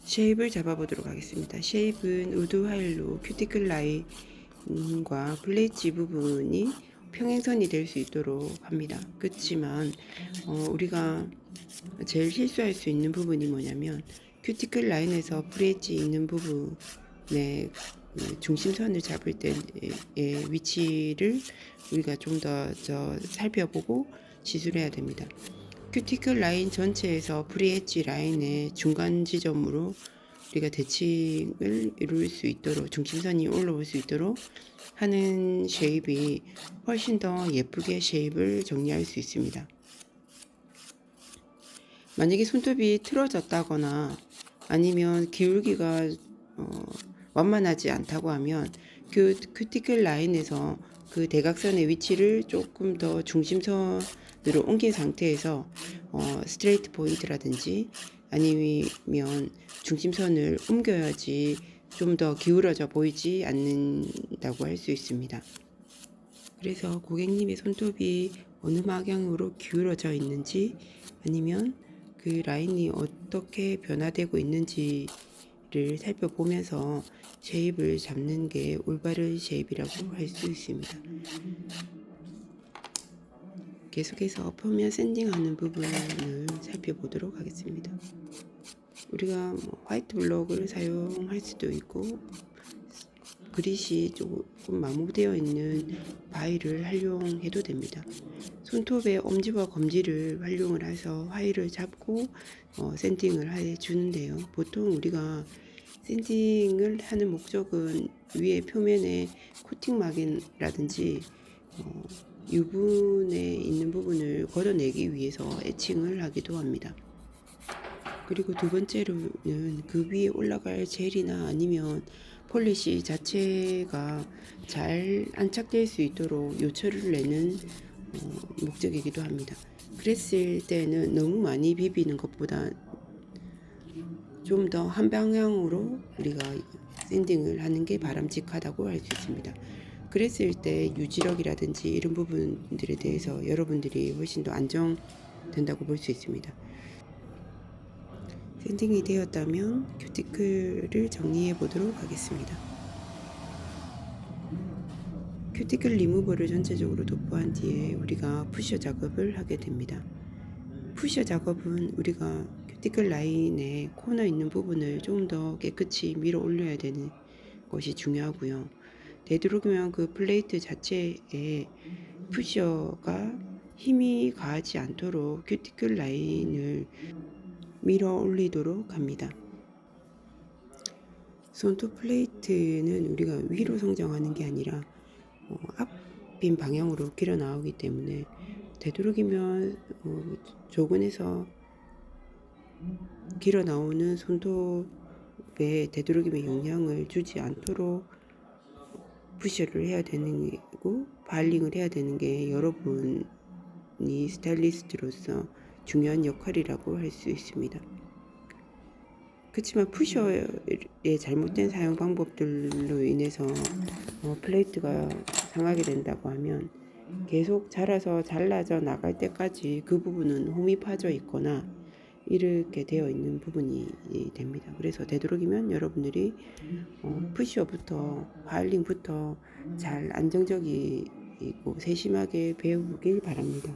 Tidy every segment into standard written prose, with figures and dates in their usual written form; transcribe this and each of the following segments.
쉐입을 잡아보도록 하겠습니다. 쉐입은 우드 하일로 큐티클 라인과 블레이지 부분이 평행선이 될 수 있도록 합니다. 그렇지만 우리가 제일 실수할 수 있는 부분이 뭐냐면 큐티클 라인에서 브릿지 있는 부분의 중심선을 잡을 때의 위치를 우리가 좀 더 살펴보고 시술해야 됩니다. 큐티클 라인 전체에서 브릿지 라인의 중간 지점으로 우리가 대칭을 이룰 수 있도록 중심선이 올라올 수 있도록 하는 쉐입이 훨씬 더 예쁘게 쉐입을 정리할 수 있습니다. 만약에 손톱이 틀어졌다거나 아니면 기울기가 완만하지 않다고 하면 그 큐티클 라인에서 그 대각선의 위치를 조금 더 중심선으로 옮긴 상태에서 스트레이트 포인트라든지 아니면 중심선을 옮겨야지 좀 더 기울어져 보이지 않는다고 할 수 있습니다. 그래서 고객님의 손톱이 어느 방향으로 기울어져 있는지 아니면 그 라인이 어떻게 변화되고 있는지를 살펴보면서 쉐입을 잡는 게 올바른 쉐입이라고 할 수 있습니다. 계속해서 표면 샌딩하는 부분을 살펴보도록 하겠습니다. 우리가 화이트 블록을 사용할 수도 있고 그릿이 조금 마모되어 있는 바위를 활용해도 됩니다. 손톱의 엄지와 검지를 활용을 해서 화일을 잡고 샌딩을 해주는데요. 보통 우리가 샌딩을 하는 목적은 위에 표면에 코팅막이라든지 유분에 있는 부분을 걷어내기 위해서 에칭을 하기도 합니다. 그리고 두 번째로는 그 위에 올라갈 젤이나 아니면 폴리시 자체가 잘 안착될 수 있도록 요철을 내는 목적이기도 합니다. 그랬을 때는 너무 많이 비비는 것보다 좀 더 한 방향으로 우리가 샌딩을 하는 게 바람직하다고 할 수 있습니다. 그랬을 때 유지력이라든지 이런 부분들에 대해서 여러분들이 훨씬 더 안정된다고 볼 수 있습니다. 샌딩이 되었다면 큐티클을 정리해 보도록 하겠습니다. 큐티클 리무버를 전체적으로 도포한 뒤에 우리가 푸셔 작업을 하게 됩니다. 푸셔 작업은 우리가 큐티클 라인에 코너 있는 부분을 좀 더 깨끗이 밀어 올려야 되는 것이 중요하고요. 되도록이면 그 플레이트 자체에 푸셔가 힘이 가하지 않도록 큐티클 라인을 밀어 올리도록 합니다. 손톱 플레이트는 우리가 위로 성장하는 게 아니라 앞인 방향으로 길어 나오기 때문에 되도록이면 조근에서 길어 나오는 손톱에 되도록이면 영향을 주지 않도록 푸셔를 해야 되는 거고 바일링을 해야 되는 게 여러분이 스타일리스트로서 중요한 역할이라고 할 수 있습니다. 그렇지만 푸셔의 잘못된 사용 방법들로 인해서 플레이트가 상하게 된다고 하면 계속 자라서 잘라져 나갈 때까지 그 부분은 홈이 파져 있거나 이렇게 되어 있는 부분이 됩니다. 그래서 되도록이면 여러분들이 푸셔부터 파일링부터 잘 안정적이고 세심하게 배우길 바랍니다.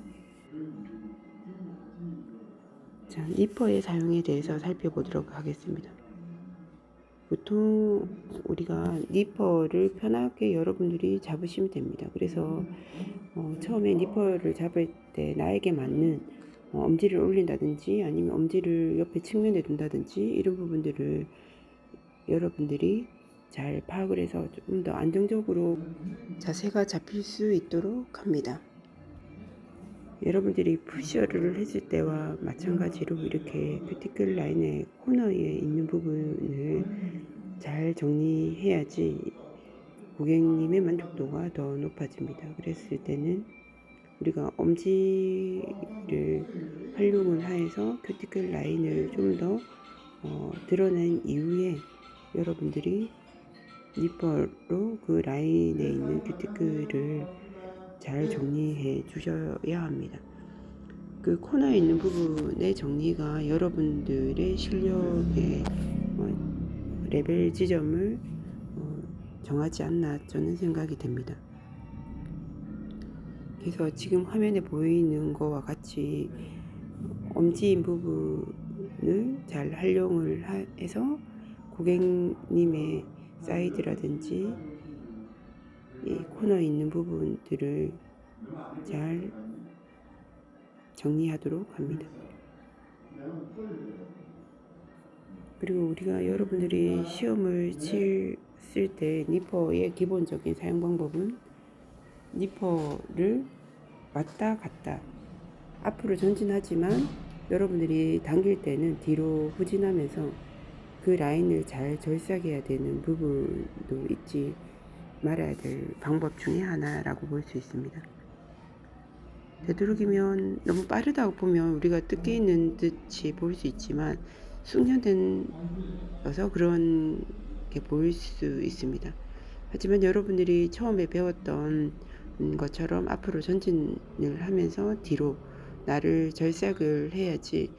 자, 니퍼의 사용에 대해서 살펴보도록 하겠습니다. 보통 우리가 니퍼를 편하게 여러분들이 잡으시면 됩니다. 그래서 처음에 니퍼를 잡을 때 나에게 맞는 엄지를 올린다든지 아니면 엄지를 옆에 측면에 둔다든지 이런 부분들을 여러분들이 잘 파악을 해서 좀 더 안정적으로 자세가 잡힐 수 있도록 합니다. 여러분들이 푸셔를 했을 때와 마찬가지로 이렇게 큐티클 라인의 코너에 있는 부분을 잘 정리해야지 고객님의 만족도가 더 높아집니다. 그랬을 때는 우리가 엄지를 활용을 해서 큐티클 라인을 좀 더 드러낸 이후에 여러분들이 니퍼로 그 라인에 있는 큐티클을 잘 정리해 주셔야 합니다. 그 코너에 있는 부분의 정리가 여러분들의 실력에 레벨 지점을 정하지 않나 저는 생각이 됩니다. 그래서 지금 화면에 보이는 거와 같이 엄지인 부분을 잘 활용을 해서 고객님의 사이드라든지 이 코너에 있는 부분들을 잘 정리하도록 합니다. 그리고 우리가 여러분들이 시험을 칠 때 니퍼의 기본적인 사용 방법은 니퍼를 왔다 갔다 앞으로 전진하지만 여러분들이 당길 때는 뒤로 후진하면서 그 라인을 잘 절삭해야 되는 부분도 잊지 말아야 될 방법 중에 하나라고 볼 수 있습니다. 되도록이면 너무 빠르다고 보면 우리가 뜯겨 있는 듯이 보일 수 있지만 숙련된어서 그런 게 보일 수 있습니다. 하지만 여러분들이 처음에 배웠던 것처럼 앞으로 전진을 하면서 뒤로 나를 절삭을 해야지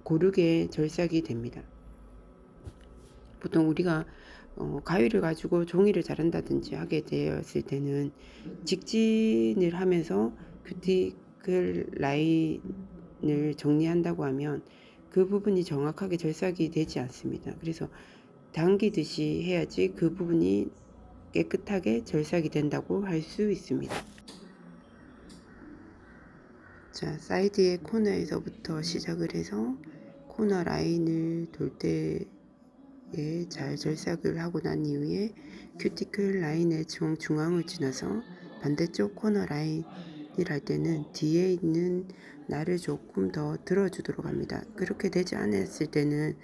고르게 절삭이 됩니다. 보통 우리가 가위를 가지고 종이를 자른다든지 하게 되었을 때는 직진을 하면서 큐티클 라인을 정리한다고 하면 그 부분이 정확하게 절삭이 되지 않습니다. 그래서 당기듯이 해야지 그 부분이 깨끗하게 절삭이 된다고 할 수 있습니다. 자, 사이드의 코너에서부터 시작을 해서 코너 라인을 돌 때에 잘 절삭을 하고 난 이후에 큐티클 라인의 중앙을 지나서 반대쪽 코너 라인을 할 때는 뒤에 있는 날을 조금 더 들어주도록 합니다. 그렇게 되지 않았을 때는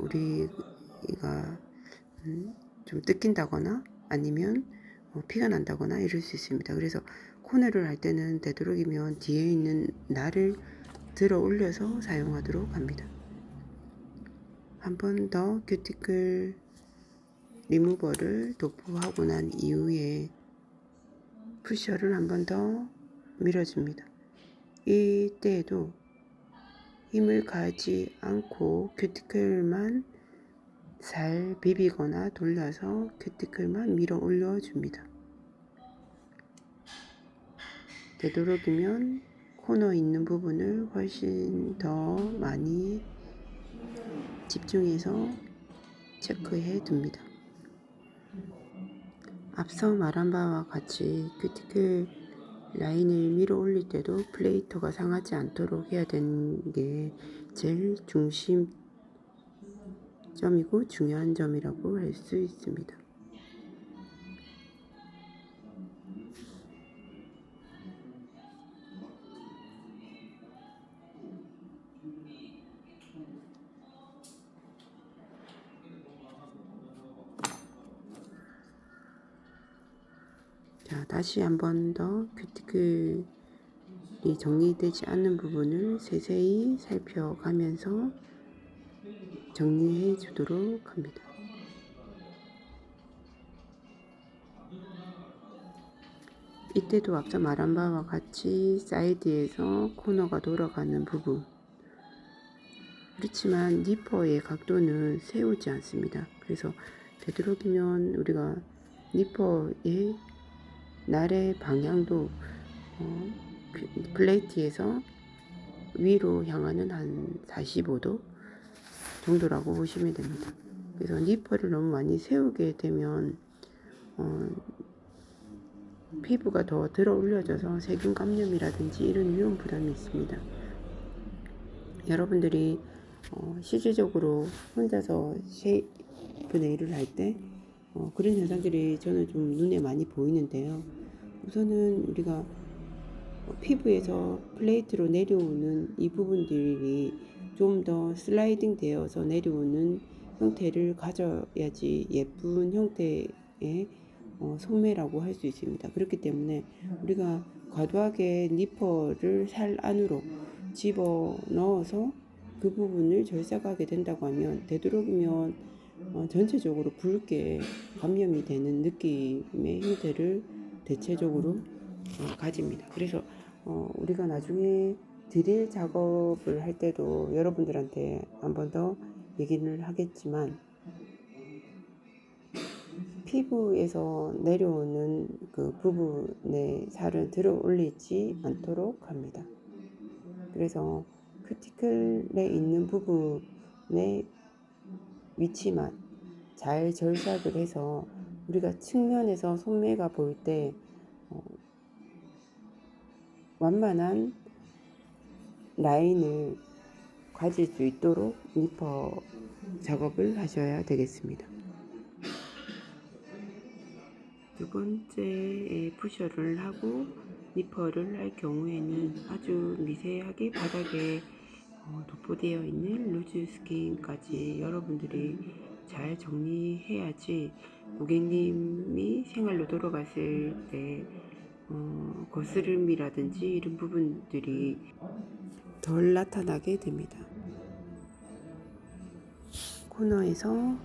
우리가 좀 뜯긴다거나 아니면 피가 난다거나 이럴 수 있습니다. 그래서 코너를 할 때는 되도록이면 뒤에 있는 날을 들어 올려서 사용하도록 합니다. 한 번 더 큐티클 리무버를 도포하고 난 이후에 푸셔를 한 번 더 밀어줍니다. 이때에도 힘을 가하지 않고 큐티클만 살 비비거나 돌려서 큐티클만 밀어 올려줍니다. 되도록이면 코너 있는 부분을 훨씬 더 많이 집중해서 체크해 둡니다. 앞서 말한 바와 같이 큐티클 라인을 밀어 올릴 때도 플레이터가 상하지 않도록 해야 되는 게 제일 중심점이고 중요한 점이라고 할 수 있습니다. 자, 다시 한 번 더 큐티클이 정리되지 않는 부분을 세세히 살펴가면서 정리해 주도록 합니다. 이때도 앞서 말한 바와 같이 사이드에서 코너가 돌아가는 부분, 그렇지만 니퍼의 각도는 세우지 않습니다. 그래서 되도록이면 우리가 니퍼의 날의 방향도 플레이트에서 위로 향하는 한 45도 정도라고 보시면 됩니다. 그래서 니퍼를 너무 많이 세우게 되면 피부가 더 들어 올려져서 세균 감염이라든지 이런 위험 부담이 있습니다. 여러분들이 실질적으로 혼자서 쉐이프 네일을 할 때 그런 현상들이 저는 좀 눈에 많이 보이는데요. 우선은 우리가 피부에서 플레이트로 내려오는 이 부분들이 좀 더 슬라이딩 되어서 내려오는 형태를 가져야지 예쁜 형태의 소매라고 할 수 있습니다. 그렇기 때문에 우리가 과도하게 니퍼를 살 안으로 집어넣어서 그 부분을 절삭하게 된다고 하면 되도록이면 전체적으로 붉게 감염이 되는 느낌의 형태를 대체적으로 가집니다. 그래서 우리가 나중에 드릴 작업을 할 때도 여러분들한테 한 번 더 얘기를 하겠지만 피부에서 내려오는 그 부분에 살을 들어 올리지 않도록 합니다. 그래서 큐티클에 있는 부분의 위치만 잘 절삭을 해서 우리가 측면에서 손매가 보일 때 완만한 라인을 가질 수 있도록 니퍼 작업을 하셔야 되겠습니다. 두 번째 푸셔를 하고 니퍼를 할 경우에는 아주 미세하게 바닥에 도포되어 있는 루즈 스킨까지 여러분들이 잘 정리해야지 고객님이 생활로 돌아갔을 때 거스름이라든지 이런 부분들이 덜 나타나게 됩니다. 코너에서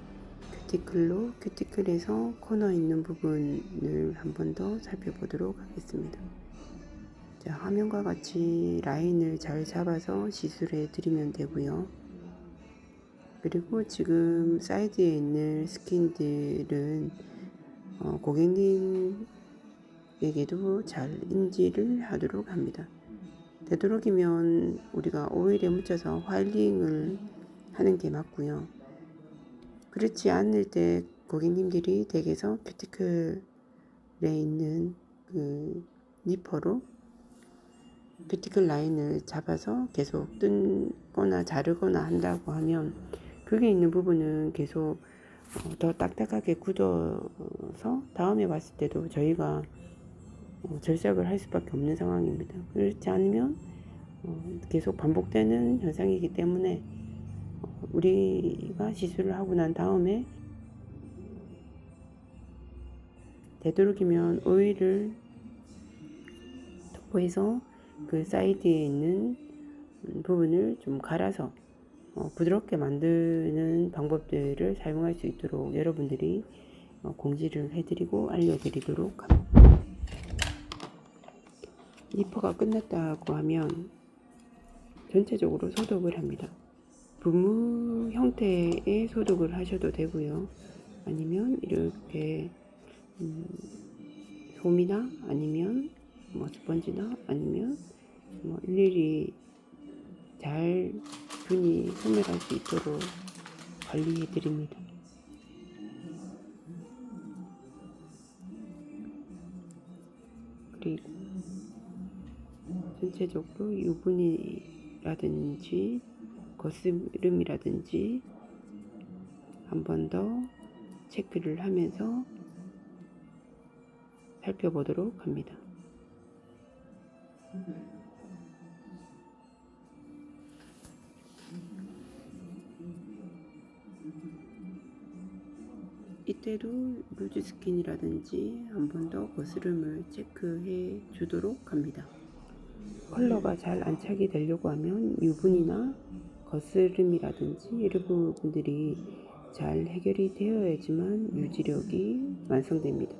큐티클로, 큐티클에서 코너 있는 부분을 한 번 더 살펴보도록 하겠습니다. 자, 화면과 같이 라인을 잘 잡아서 시술해 드리면 되고요. 그리고 지금 사이드에 있는 스킨들은 고객님에게도 잘 인지를 하도록 합니다. 되도록이면 우리가 오일에 묻혀서 화이팅을 하는 게 맞고요. 그렇지 않을 때 고객님들이 댁에서 큐티클에 있는 그 니퍼로 큐티클 라인을 잡아서 계속 뜯거나 자르거나 한다고 하면 그게 있는 부분은 계속 더 딱딱하게 굳어서 다음에 봤을 때도 저희가 절삭을 할 수밖에 없는 상황입니다. 그렇지 않으면 계속 반복되는 현상이기 때문에 우리가 시술을 하고 난 다음에 되도록이면 오일을 도포해서 그 사이드에 있는 부분을 좀 갈아서 부드럽게 만드는 방법들을 사용할 수 있도록 여러분들이 공지를 해드리고 알려드리도록 합니다. 니퍼가 끝났다고 하면 전체적으로 소독을 합니다. 부무 형태의 소독을 하셔도 되고요. 아니면 이렇게 솜이나 아니면 스펀지나 아니면 일일이 잘 균이 소멸할 수 있도록 관리해 드립니다. 그리고 전체적으로 유분이라든지 거스름이라든지 한 번 더 체크를 하면서 살펴보도록 합니다. 이때도 루즈 스킨이라든지 한 번 더 거스름을 체크해 주도록 합니다. 컬러가 잘 안착이 되려고 하면 유분이나 거스름이라든지 이런 부분들이 잘 해결이 되어야지만 유지력이 완성됩니다.